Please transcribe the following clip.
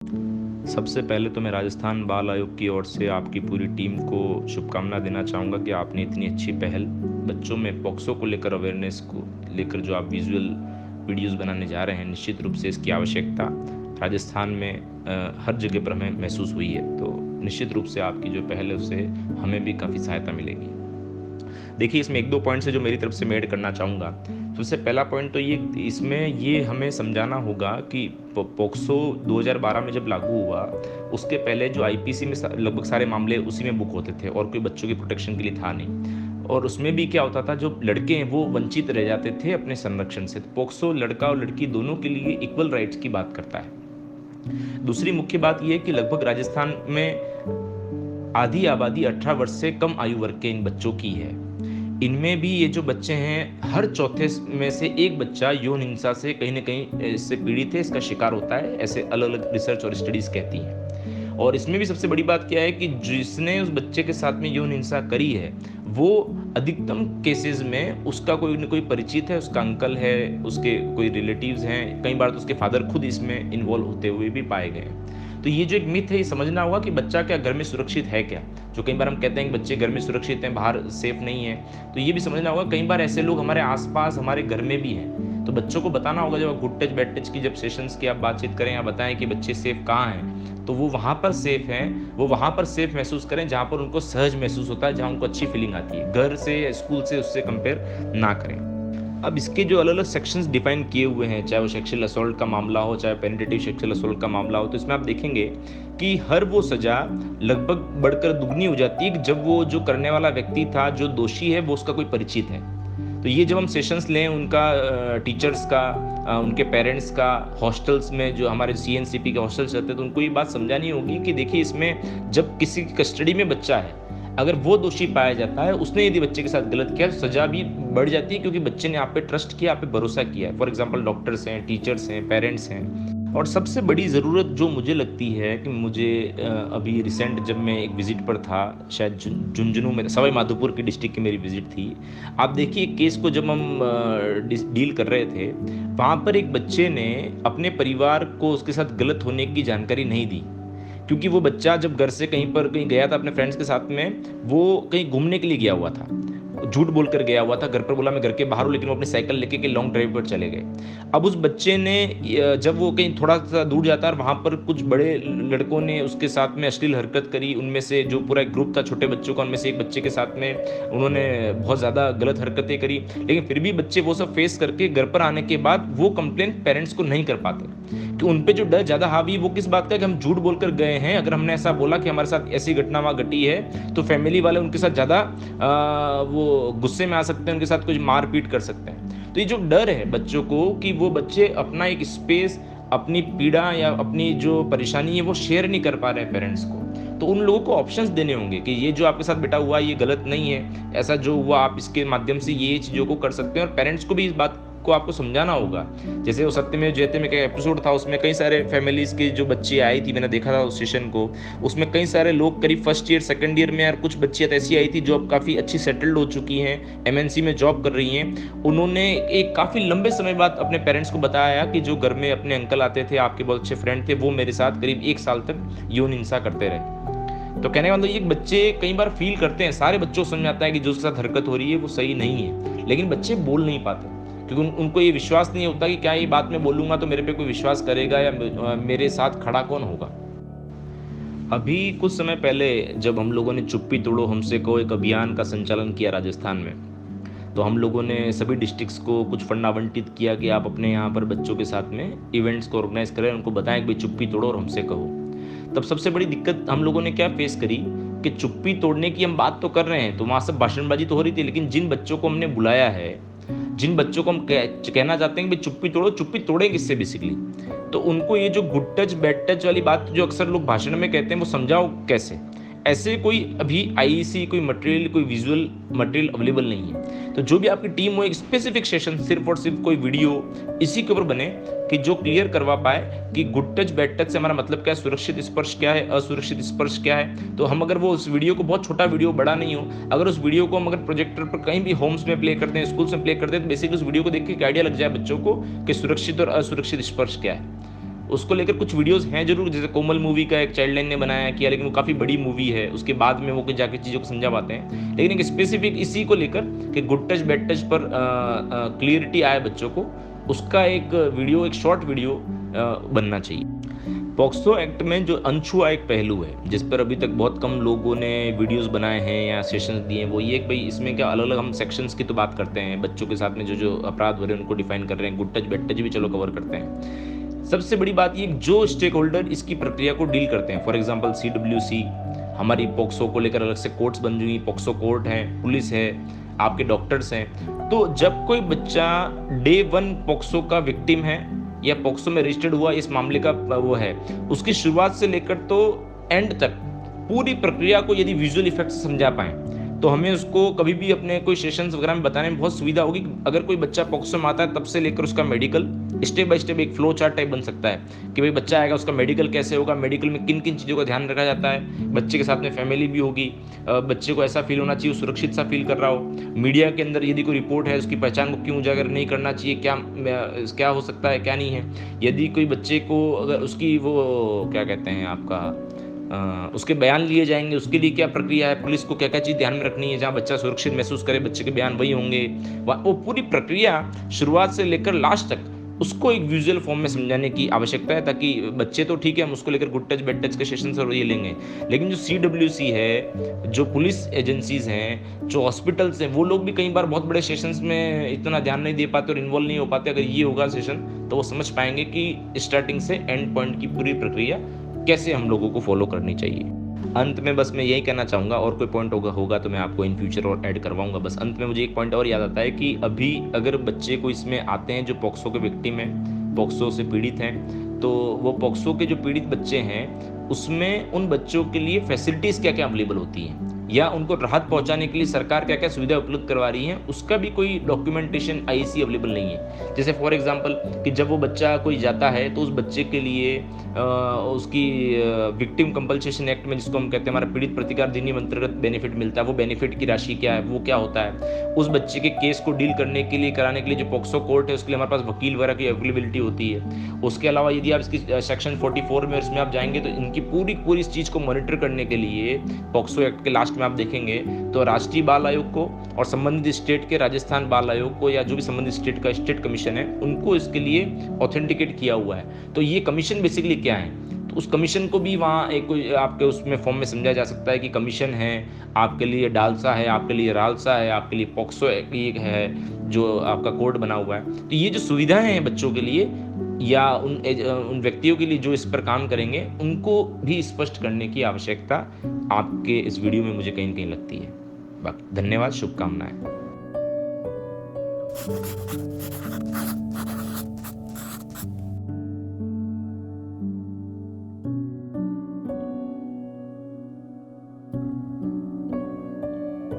सबसे पहले तो मैं राजस्थान बाल आयोग की ओर से आपकी पूरी टीम को शुभकामना देना चाहूँगा कि आपने इतनी अच्छी पहल बच्चों में पॉक्सो को लेकर अवेयरनेस को लेकर जो आप विजुअल वीडियोस बनाने जा रहे हैं, निश्चित रूप से इसकी आवश्यकता राजस्थान में हर जगह पर हमें महसूस हुई है। तो निश्चित रूप से आपकी जो पहल है उससे हमें भी काफ़ी सहायता मिलेगी। देखिए, इसमें 1-2 पॉइंट्स है जो मेरी तरफ से मैं ऐड करना चाहूँगा। सबसे पहला पॉइंट तो ये इसमें ये हमें समझाना होगा कि पॉक्सो 2012 में जब लागू हुआ, उसके पहले जो आईपीसी में लगभग सारे मामले उसी में बुक होते थे और कोई बच्चों की प्रोटेक्शन के लिए था नहीं। और उसमें भी क्या होता था, जो लड़के हैं वो वंचित रह जाते थे अपने संरक्षण से। तो पॉक्सो लड़का और लड़की दोनों के लिए इक्वल राइट्स की बात करता है। दूसरी मुख्य बात यह है कि लगभग राजस्थान में आधी आबादी 18 वर्ष से कम आयु वर्ग के इन बच्चों की है। इनमें भी ये जो बच्चे हैं, हर चौथे में से एक बच्चा यौन हिंसा से कहीं न कहीं इससे पीड़ित है, इसका शिकार होता है, ऐसे अलग-अलग रिसर्च और स्टडीज़ कहती हैं। और इसमें भी सबसे बड़ी बात क्या है कि जिसने उस बच्चे के साथ में यौन हिंसा करी है, वो अधिकतम केसेज़ में उसका कोई न कोई परिचित है, उसका अंकल है, उसके कोई रिलेटिव्स हैं, कई बार तो उसके फादर खुद इसमें इन्वॉल्व होते हुए भी पाए गए हैं। तो ये जो एक मिथ है, ये समझना होगा कि बच्चा क्या घर में सुरक्षित है क्या? जो कई बार हम कहते हैं कि बच्चे घर में सुरक्षित हैं, बाहर सेफ नहीं है, तो ये भी समझना होगा कई बार ऐसे लोग हमारे आस-पास हमारे घर में भी हैं। तो बच्चों को बताना होगा, जब गुड टच बैड टच की जब सेशंस की आप बातचीत करें या बताएं कि बच्चे सेफ कहाँ हैं, तो वो वहाँ पर सेफ हैं, वो वहाँ पर सेफ महसूस करें जहाँ पर उनको सहज महसूस होता है, जहाँ उनको अच्छी फीलिंग आती है। घर से या स्कूल से उससे कंपेयर ना करें। अब इसके जो अलग-अलग सेक्शंस डिफाइन किए हुए हैं, चाहे वो सेक्सुअल असॉल्ट का मामला हो, चाहे पेनिट्रेटिव सेक्सुअल असॉल्ट का मामला हो, तो इसमें आप देखेंगे कि हर वो सज़ा लगभग बढ़कर दुगनी हो जाती है कि जब वो जो करने वाला व्यक्ति था, जो दोषी है, वो उसका कोई परिचित है। तो ये जब हम सेशंस लें उनका, टीचर्स का, उनके पेरेंट्स का, हॉस्टल्स में जो हमारे सीएनसीपी के हॉस्टल्स रहते हैं, तो उनको ये बात समझानी होगी कि देखिए, इसमें जब किसी की कस्टडी में बच्चा है, अगर वो दोषी पाया जाता है, उसने यदि बच्चे के साथ गलत किया, तो सज़ा भी बढ़ जाती है, क्योंकि बच्चे ने आप पे ट्रस्ट किया, आप पे भरोसा किया है। फॉर एग्जांपल डॉक्टर्स हैं, टीचर्स हैं, पेरेंट्स हैं। और सबसे बड़ी ज़रूरत जो मुझे लगती है कि मुझे अभी रिसेंट जब मैं एक विज़िट पर था, शायद झुंझुनू में, सवाई माधोपुर की डिस्ट्रिक्ट की मेरी विज़िट थी। आप देखिए, केस को जब हम डील कर रहे थे, वहाँ पर एक बच्चे ने अपने परिवार को उसके साथ गलत होने की जानकारी नहीं दी, क्योंकि वो बच्चा जब घर से कहीं गया था अपने फ्रेंड्स के साथ में, वो कहीं घूमने के लिए गया हुआ था। झूठ बोलकर गया हुआ था, घर पर बोला मैं घर के बाहर हूँ, लेकिन वो अपनी साइकिल लेके के लॉन्ग ड्राइव पर चले गए। अब उस बच्चे ने जब वो कहीं थोड़ा-सा दूर जाता है और वहाँ पर कुछ बड़े लड़कों ने उसके साथ में अश्लील हरकत करी, उनमें से जो पूरा एक ग्रुप था छोटे बच्चों का, उनमें से एक बच्चे के साथ में उन्होंने बहुत ज़्यादा गलत हरकतें करी, लेकिन फिर भी बच्चे वो सब फेस करके घर पर आने के बाद वो कंप्लेंट पेरेंट्स को नहीं कर पाते। कि उन पे जो डर ज़्यादा हावी वो किस बात का है कि हम झूठ बोलकर गए हैं, अगर हमने ऐसा बोला कि हमारे साथ ऐसी घटना वहाँ घटी है, तो फैमिली वाले उनके साथ ज़्यादा वो गुस्से में आ सकते हैं, उनके साथ कुछ मार-पीट कर सकते हैं। तो ये जो डर है बच्चों को कि वो बच्चे अपना एक स्पेस, अपनी पीड़ा या अपनी जो परेशानी है वो शेयर नहीं कर पा रहे हैं पेरेंट्स को, तो उन लोगों को ऑप्शंस देने होंगे कि ये जो आपके साथ बेटा हुआ ये गलत नहीं है, ऐसा जो हुआ आप इसके माध्यम से ये चीज़ों को कर सकते हैं, और पेरेंट्स को भी इस बात को आपको समझाना होगा। जैसे वो सत्यमेव जयते में का एपिसोड था, उसमें कई सारे फैमिलीज़ की जो बच्ची आई थी, मैंने देखा था उस सेशन को, उसमें कई सारे लोग करीब फर्स्ट ईयर सेकंड ईयर में, और कुछ बच्चियाँ ऐसी आई थी जो अब काफ़ी अच्छी सेटल्ड हो चुकी हैं, एमएनसी में जॉब कर रही हैं। उन्होंने एक काफ़ी लंबे समय बाद अपने पेरेंट्स को बताया कि जो घर में अपने अंकल आते थे, आपके बहुत अच्छे फ्रेंड थे, वो मेरे साथ करीब 1 साल तक यौन हिंसा करते रहे। तो कहने का मतलब ये बच्चे कई बार फील करते हैं, सारे बच्चों को समझ आता है कि जो उसके साथ हरकत हो रही है वो सही नहीं है, लेकिन बच्चे बोल नहीं पाते, क्योंकि उनको ये विश्वास नहीं होता कि क्या ये बात मैं बोलूँगा तो मेरे पे कोई विश्वास करेगा या मेरे साथ खड़ा कौन होगा। अभी कुछ समय पहले जब हम लोगों ने चुप्पी तोड़ो हमसे कहो एक अभियान का संचालन किया राजस्थान में, तो हम लोगों ने सभी डिस्ट्रिक्ट्स को कुछ फंड आवंटित किया कि आप अपने यहाँ पर बच्चों के साथ में इवेंट्स को ऑर्गेनाइज करें, उनको बताएं कि भाई चुप्पी तोड़ो और हमसे कहो। तब सबसे बड़ी दिक्कत हम लोगों ने क्या फेस करी कि चुप्पी तोड़ने की हम बात तो कर रहे हैं, तो वहाँ सब भाषणबाजी तो हो रही थी, लेकिन जिन बच्चों को हमने बुलाया है, जिन बच्चों को हम कहना चाहते हैं कि भाई चुप्पी तोड़ो, चुप्पी तोड़े किससे बेसिकली, तो उनको ये जो गुड टच बैड टच वाली बात जो अक्सर लोग भाषण में कहते हैं, वो समझाओ कैसे। ऐसे कोई अभी आईईसी कोई मटेरियल, कोई विजुअल मटेरियल अवेलेबल नहीं है। तो जो भी आपकी टीम हो, एक स्पेसिफिक सेशन सिर्फ और सिर्फ कोई वीडियो इसी के ऊपर बने कि जो क्लियर करवा पाए कि गुड टच बैड टच से हमारा मतलब क्या है, सुरक्षित स्पर्श क्या है, असुरक्षित स्पर्श क्या है। तो हम अगर वो उस वीडियो को, बहुत छोटा वीडियो, बड़ा नहीं हो, अगर उस वीडियो को हम अगर प्रोजेक्टर पर कहीं भी होम्स में प्ले करते हैं, स्कूल्स में प्ले करते हैं, तो बेसिकली उस वीडियो को देख के एक आइडिया लग जाए बच्चों को कि सुरक्षित और असुरक्षित स्पर्श क्या है। उसको लेकर कुछ वीडियोस हैं जरूर, जैसे कोमल मूवी का एक चाइल्ड लाइन ने बनाया किया, लेकिन वो काफ़ी बड़ी मूवी है, उसके बाद में वो कुछ जाके चीज़ों को समझा पाते हैं। लेकिन एक स्पेसिफिक इसी को लेकर कि गुड टच बैड टच पर क्लियरिटी आए बच्चों को, उसका एक वीडियो, एक शॉर्ट वीडियो बनना चाहिए। पॉक्सो एक्ट में जो अनछुआ एक पहलू है, जिस पर अभी तक बहुत कम लोगों ने वीडियोस बनाए हैं या सेशंस दिए हैं, वो ये कि भाई इसमें क्या अलग अलग हम सेक्शंस की तो बात करते हैं, बच्चों के साथ में जो जो अपराध हो रहे हैं उनको डिफाइन कर रहे हैं, गुड टच बैड टच भी चलो कवर करते हैं। सबसे बड़ी बात ये, जो स्टेक होल्डर इसकी प्रक्रिया को डील करते हैं, फॉर एग्जाम्पल CWC, हमारी पॉक्सो को लेकर अलग से कोर्ट्स बन हुई, पॉक्सो कोर्ट है, पुलिस है, आपके डॉक्टर्स हैं। तो जब कोई बच्चा डे 1 पॉक्सो का विक्टिम है या पॉक्सो में रजिस्टर्ड हुआ इस मामले का वो है, उसकी शुरुआत से लेकर तो एंड तक पूरी प्रक्रिया को यदि विजुअल इफेक्ट से समझा पाएं, तो हमें उसको कभी भी अपने कोई सेशंस वगैरह में बताने में बहुत सुविधा होगी। अगर कोई बच्चा पॉक्सो में आता है तब से लेकर उसका मेडिकल स्टेप बाय स्टेप एक फ्लो चार्ट टाइप बन सकता है कि भाई बच्चा आएगा, उसका मेडिकल कैसे होगा, मेडिकल में किन किन चीज़ों का ध्यान रखा जाता है, बच्चे के साथ में फैमिली भी होगी, बच्चे को ऐसा फील होना चाहिए, सुरक्षित सा फील कर रहा हो। मीडिया के अंदर यदि कोई रिपोर्ट है, उसकी पहचान को क्यों उजागर नहीं करना चाहिए, क्या हो सकता है क्या नहीं है। यदि कोई बच्चे को अगर उसकी वो क्या कहते हैं आपका उसके बयान लिए जाएंगे, उसके लिए क्या प्रक्रिया है, पुलिस को क्या क्या चीज़ ध्यान में रखनी है, जहाँ बच्चा सुरक्षित महसूस करे बच्चे के बयान वही होंगे। वो पूरी प्रक्रिया शुरुआत से लेकर लास्ट तक उसको एक विजुअल फॉर्म में समझाने की आवश्यकता है, ताकि बच्चे तो ठीक है हम उसको लेकर गुड टच बैड टच के सेशन से ये लेंगे, लेकिन जो CWC है, जो पुलिस एजेंसीज हैं, जो हॉस्पिटल्स हैं, वो लोग भी कई बार बहुत बड़े सेशंस में इतना ध्यान नहीं दे पाते और इन्वॉल्व नहीं हो पाते। अगर ये होगा सेशन तो वो समझ पाएंगे कि स्टार्टिंग से एंड पॉइंट की पूरी प्रक्रिया कैसे हम लोगों को फॉलो करनी चाहिए। अंत में बस मैं यही कहना चाहूँगा, और कोई पॉइंट होगा तो मैं आपको इन फ्यूचर और ऐड करवाऊंगा। बस अंत में मुझे एक पॉइंट और याद आता है कि अभी अगर बच्चे को इसमें आते हैं जो पॉक्सो के विक्टिम हैं, पॉक्सो से पीड़ित हैं, तो वो पॉक्सो के जो पीड़ित बच्चे हैं उसमें उन बच्चों के लिए फैसिलिटीज़ क्या क्या अवेलेबल होती हैं, या उनको राहत पहुंचाने के लिए सरकार क्या क्या सुविधा उपलब्ध करवा रही है, उसका भी कोई डॉक्यूमेंटेशन IEC अवेलेबल नहीं है। जैसे फॉर एग्जांपल कि जब वो बच्चा कोई जाता है तो उस बच्चे के लिए उसकी विक्टिम कंपनसेशन एक्ट में, जिसको हम कहते हैं हमारा पीड़ित प्रतिकार अधिनियम अंतर्गत बेनिफिट मिलता है, वो बेनिफिट की राशि क्या है, वो क्या होता है। उस बच्चे के केस को डील करने के लिए कराने के लिए जो पॉक्सो कोर्ट है उसके लिए हमारे पास वकील वगैरह की अवेलेबिलिटी होती है। उसके अलावा यदि आप इसकी सेक्शन 44 में इसमें आप जाएंगे तो इनकी पूरी इस चीज़ को मॉनिटर करने के लिए पॉक्सो एक्ट के लास्ट में आप देखेंगे तो राष्ट्रीय बाल आयोग को और संबंधित स्टेट के राजस्थान बाल आयोग को, या जो भी संबंधित स्टेट का स्टेट कमीशन है, उनको इसके लिए ऑथेंटिकेट किया हुआ है। तो ये कमीशन बेसिकली क्या है, तो उस कमीशन को भी वहाँ एक आपके उसमें फॉर्म में समझा जा सकता है कि कमीशन है आपके लिए डालसा है, आपके लिए रालसा है, आपके लिए पॉक्सो है जो आपका कोड बना हुआ है। तो ये जो सुविधाएं हैं बच्चों के लिए या उन व्यक्तियों के लिए जो इस पर काम करेंगे, उनको भी स्पष्ट करने की आवश्यकता आपके इस वीडियो में मुझे कहीं न कहीं लगती है। बाकी धन्यवाद, शुभकामनाएं।